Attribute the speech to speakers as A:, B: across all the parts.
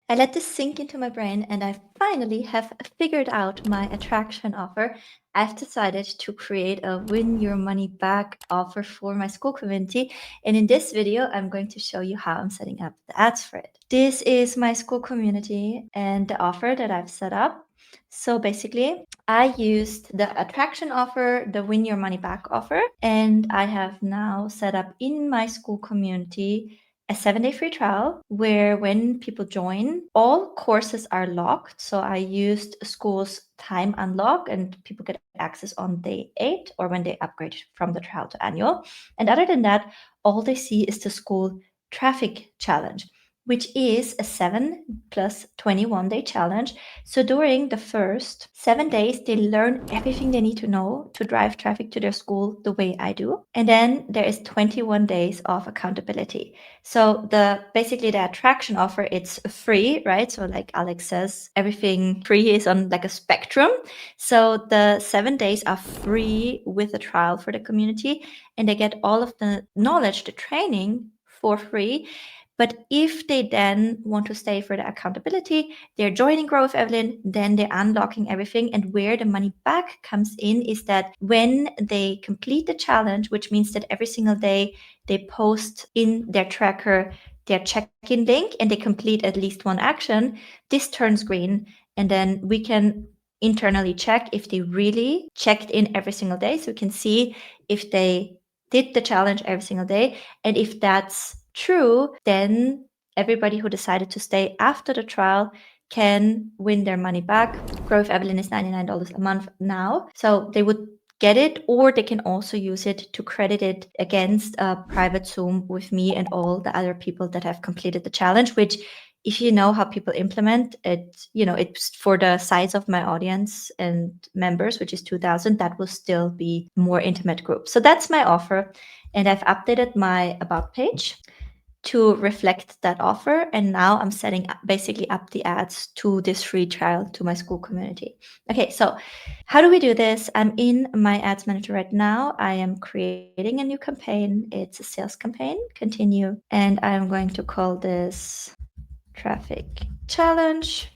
A: I let this sink into my brain and I finally have figured out my attraction offer. I've decided to create a win your money back offer for my Skool community. And in this video, I'm going to show you how I'm setting up the ads for it. This is my Skool community and the offer that I've set up. So basically, I used the attraction offer, the win your money back offer, and I have now set up in my Skool community a 7-day free trial where when people join, all courses are locked. So I used Skool's time unlock and people get access on day 8 or when they upgrade from the trial to annual. And other than that, all they see is the Skool traffic challenge, which is a 7 plus 21-day challenge. So during the first 7 days, they learn everything they need to know to drive traffic to their school the way I do. And then there is 21 days of accountability. So basically the attraction offer, it's free, right? So like Alex says, everything free is on like a spectrum. So the 7 days are free with a trial for the community, and they get all of the knowledge, the training for free. But if they then want to stay for the accountability, they're joining Grow with Evelyn, then they're unlocking everything. And where the money back comes in is that when they complete the challenge, which means that every single day they post in their tracker their check-in link and they complete at least one action, this turns green. And then we can internally check if they really checked in every single day. So we can see if they did the challenge every single day. And if that's true, then everybody who decided to stay after the trial can win their money back. Grow with Evelyn is $99 a month now. So they would get it, or they can also use it to credit it against a private Zoom with me and all the other people that have completed the challenge, which if you know how people implement it, it's for the size of my audience and members, which is 2,000, that will still be more intimate group. So that's my offer. And I've updated my about page to reflect that offer. And now I'm setting basically up the ads to this free trial to my Skool community. Okay, so how do we do this? I'm in my ads manager right now. I am creating a new campaign. It's a sales campaign, continue. And I'm going to call this traffic challenge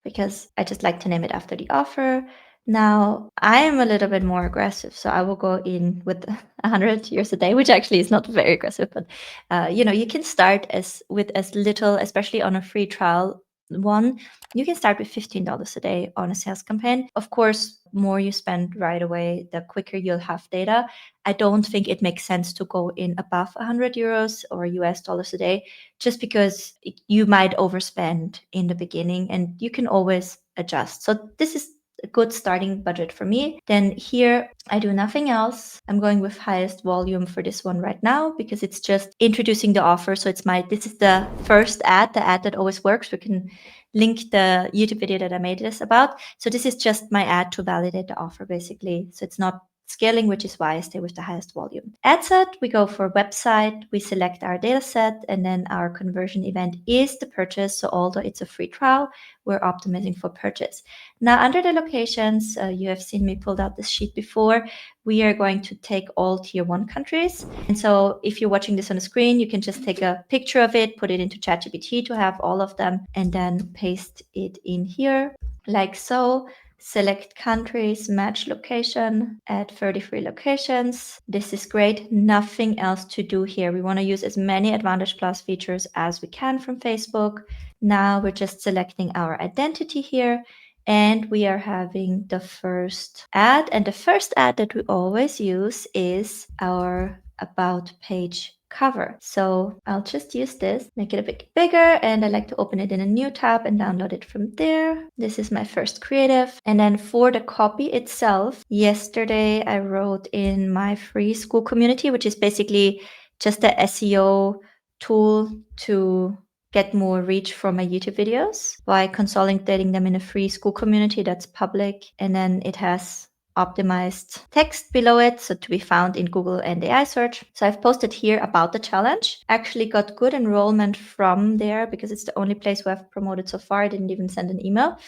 A: because I just like to name it after the offer. Now I am a little bit more aggressive, so I will go in with 100 euros a day, which actually is not very aggressive, but you can start with as little, especially on a free trial one. You can start with $15 a day on a sales campaign. Of course, more you spend right away, the quicker you'll have data. I don't think it makes sense to go in above 100 euros or US dollars a day, just because you might overspend in the beginning and you can always adjust. So this is a good starting budget for me. Then here I do nothing else. I'm going with highest volume for this one right now because it's just introducing the offer. So this is the first ad, the ad that always works. We can link the YouTube video that I made this about. So this is just my ad to validate the offer basically. So it's not scaling, which is why I stay with the highest volume. Ad set, we go for website, we select our data set, and then our conversion event is the purchase. So although it's a free trial, we're optimizing for purchase. Now under the locations, you have seen me pulled out this sheet before. We are going to take all tier 1 countries. And so if you're watching this on the screen, you can just take a picture of it, put it into ChatGPT to have all of them, and then paste it in here like so. Select countries, match location, add 33 locations. This is great. Nothing else to do here. We want to use as many Advantage Plus features as we can from Facebook. Now we're just selecting our identity here, and we are having the first ad. And the first ad that we always use is our about page cover. So I'll just use this, make it a bit bigger, and I like to open it in a new tab and download it from there. This is my first creative. And then for the copy itself, yesterday I wrote in my free Skool community, which is basically just a SEO tool to get more reach for my YouTube videos by consolidating them in a free Skool community that's public. And then it has optimized text below it, so to be found in Google and AI search. So I've posted here about the challenge. Actually got good enrollment from there because it's the only place where I've promoted so far. I didn't even send an email.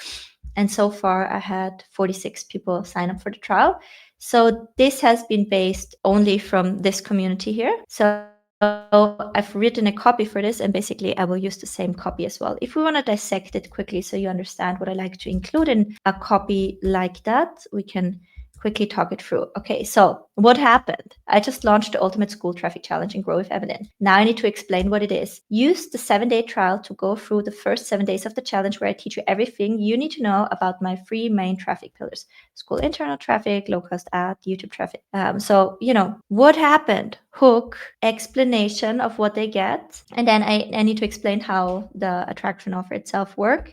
A: And so far I had 46 people sign up for the trial. So this has been based only from this community here. So I've written a copy for this, and basically I will use the same copy as well. If we want to dissect it quickly so you understand what I like to include in a copy like that, we can quickly talk it through. Okay, so what happened? I just launched the Ultimate School Traffic Challenge and Grow with Evelyn. Now I need to explain what it is. Use the 7-day trial to go through the first 7 days of the challenge, where I teach you everything you need to know about my 3 main traffic pillars: school internal traffic, low cost ad, YouTube traffic. So, what happened? Hook, explanation of what they get. And then I need to explain how the attraction offer itself works.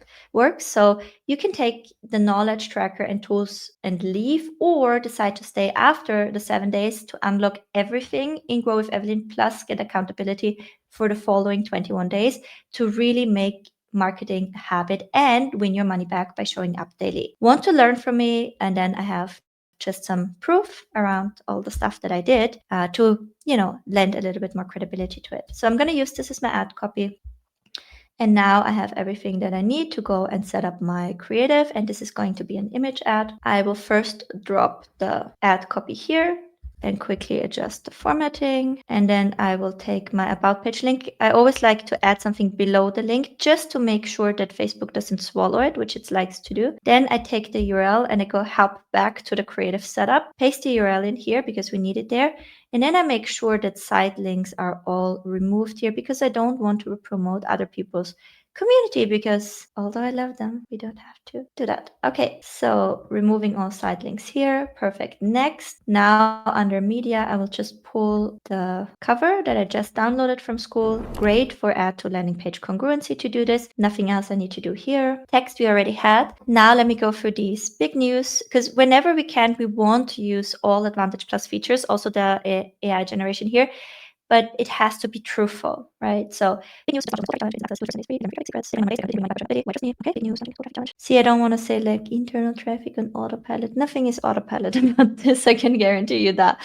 A: So you can take the knowledge tracker and tools and leave, or decide to stay after the 7 days to unlock everything in Grow with Evelyn, plus get accountability for the following 21 days to really make marketing a habit and win your money back by showing up daily. Want to learn from me? And then I have just some proof around all the stuff that I did to, lend a little bit more credibility to it. So I'm going to use this as my ad copy. And now I have everything that I need to go and set up my creative. And this is going to be an image ad. I will first drop the ad copy here and quickly adjust the formatting. And then I will take my about page link. I always like to add something below the link just to make sure that Facebook doesn't swallow it, which it likes to do. Then I take the URL and I go hop back to the creative setup, paste the URL in here because we need it there. And then I make sure that site links are all removed here, because I don't want to promote other people's community, because although I love them, we don't have to do that. Okay, so removing all site links here. Perfect. Next, now under media, I will just pull the cover that I just downloaded from Skool. Great for add to landing page congruency to do this. Nothing else I need to do here. Text we already had. Now let me go through these big news, because whenever we can, we want to use all Advantage Plus features, also the AI generation here, but it has to be truthful, right? So big news. See, I don't want to say like internal traffic on autopilot. Nothing is autopilot about this. I can guarantee you that.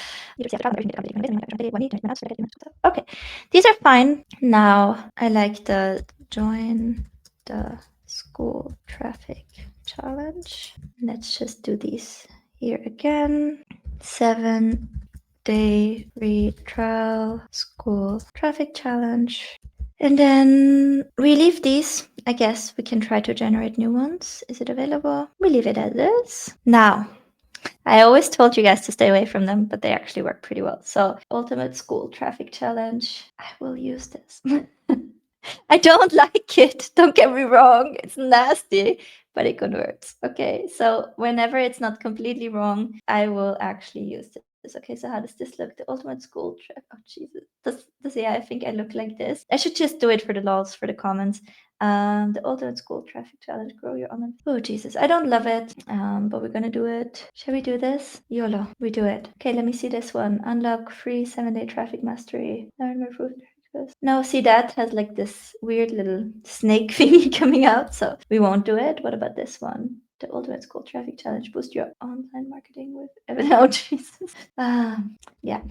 A: Okay, these are fine. Now I like the join the school traffic challenge. Let's just do these here again. 7-day free trial school traffic challenge. And then we leave these. I guess we can try to generate new ones. Is it available? We leave it as is. Now, I always told you guys to stay away from them, but they actually work pretty well. So, Ultimate School Traffic Challenge. I will use this. I don't like it. Don't get me wrong. It's nasty, but it converts. Okay, so whenever it's not completely wrong, I will actually use this. Okay, so how does this look? The Ultimate School Traffic. Oh, Jesus. Does yeah, I think I look like this. I should just do it for the lols, for the comments. The Ultimate School Traffic Challenge, grow your online. Oh, Jesus. I don't love it, but we're gonna do it. Shall we do this? YOLO. We do it. Okay, let me see this one. Unlock free 7-day traffic mastery. Learn more proof. No, see, that has like this weird little snake thingy coming out, so we won't do it. What about this one? The Ultimate School Traffic Challenge. Boost your online marketing with Evan. Oh, Jesus. Yeah,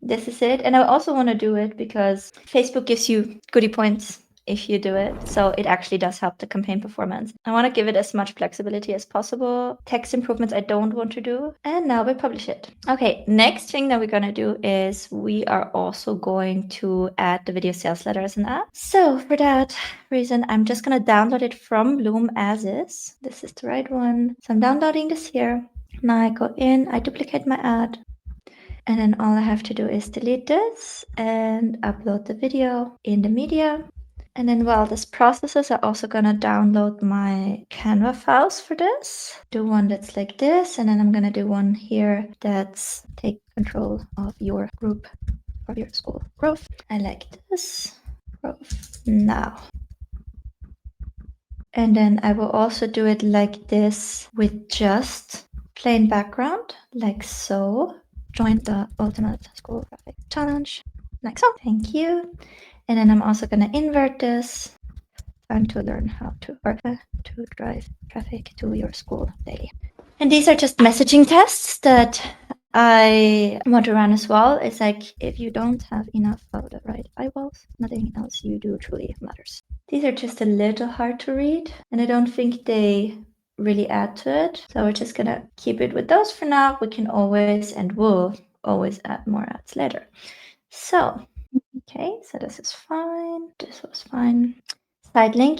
A: this is it. And I also want to do it because Facebook gives you goodie points if you do it. So it actually does help the campaign performance. I want to give it as much flexibility as possible. Text improvements I don't want to do. And now we publish it. Okay, next thing that we're going to do is we are also going to add the video sales letter as an app. So for that reason, I'm just going to download it from Loom as is. This is the right one. So I'm downloading this here. Now I go in, I duplicate my ad. And then all I have to do is delete this and upload the video in the media. And then while this processes, I'm also gonna download my Canva files for this. Do one that's like this, and then I'm gonna do one here that's take control of your group, of your school growth. I like this. Growth now. And then I will also do it like this with just plain background, like so. Join the Ultimate School Traffic Challenge, like so. Thank you. And then I'm also going to invert this. Time to learn how to drive traffic to your school daily. And these are just messaging tests that I want to run as well. It's like, if you don't have enough of the right eyeballs, nothing else you do truly matters. These are just a little hard to read, and I don't think they really add to it. So we're just gonna keep it with those for now. We can always and will always add more ads later. So Okay, so this is fine. This was fine. Side link,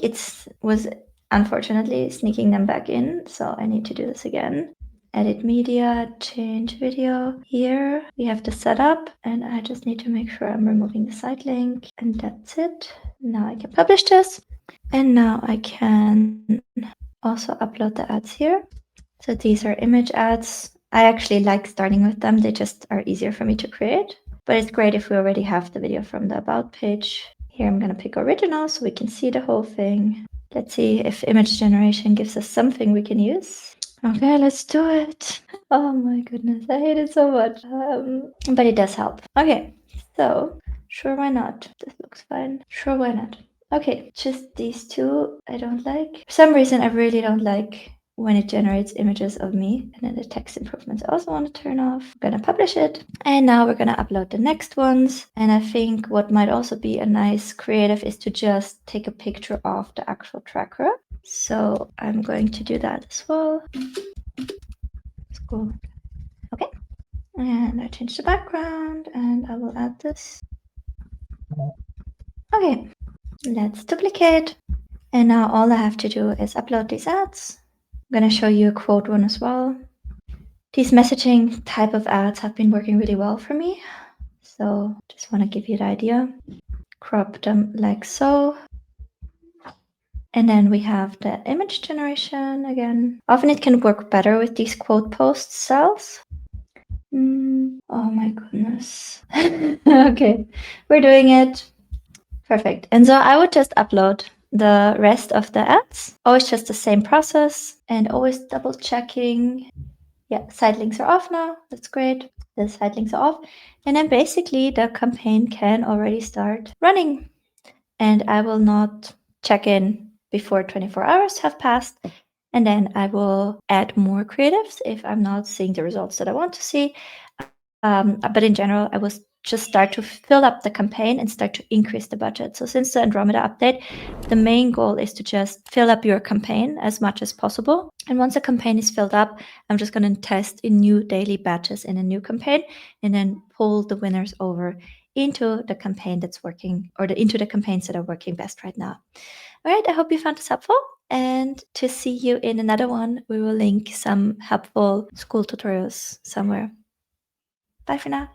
A: was unfortunately sneaking them back in, so I need to do this again. Edit media, change video. Here we have the setup, and I just need to make sure I'm removing the side link, and that's it. Now I can publish this, and now I can also upload the ads here. So these are image ads. I actually like starting with them. They just are easier for me to create. But it's great if we already have the video from the About page. Here I'm going to pick original so we can see the whole thing. Let's see if image generation gives us something we can use. Okay, let's do it. Oh my goodness, I hate it so much. But it does help. Okay, so sure, why not? This looks fine. Sure, why not? Okay, just these two I don't like. For some reason, I really don't like when it generates images of me. And then the text improvements I also want to turn off. I'm gonna publish it. And now we're gonna upload the next ones. And I think what might also be a nice creative is to just take a picture of the actual tracker. So I'm going to do that as well. Skool. Okay. And I change the background and I will add this. Okay, let's duplicate. And now all I have to do is upload these ads. I'm gonna show you a quote one as well. These messaging type of ads have been working really well for me. So just want to give you the idea. Crop them like so. And then we have the image generation again. Often it can work better with these quote post cells. Oh my goodness. Okay, we're doing it. Perfect. And so I would just upload the rest of the ads. Always just the same process and always double checking. Yeah, side links are off now. That's great. The side links are off. And then basically the campaign can already start running. And I will not check in before 24 hours have passed. And then I will add more creatives if I'm not seeing the results that I want to see. But in general, I will just start to fill up the campaign and start to increase the budget. So since the Andromeda update, the main goal is to just fill up your campaign as much as possible. And once a campaign is filled up, I'm just going to test in new daily batches in a new campaign and then pull the winners over into the campaign that's working or into the campaigns that are working best right now. All right, I hope you found this helpful. And to see you in another one, we will link some helpful Skool tutorials somewhere. Bye for now.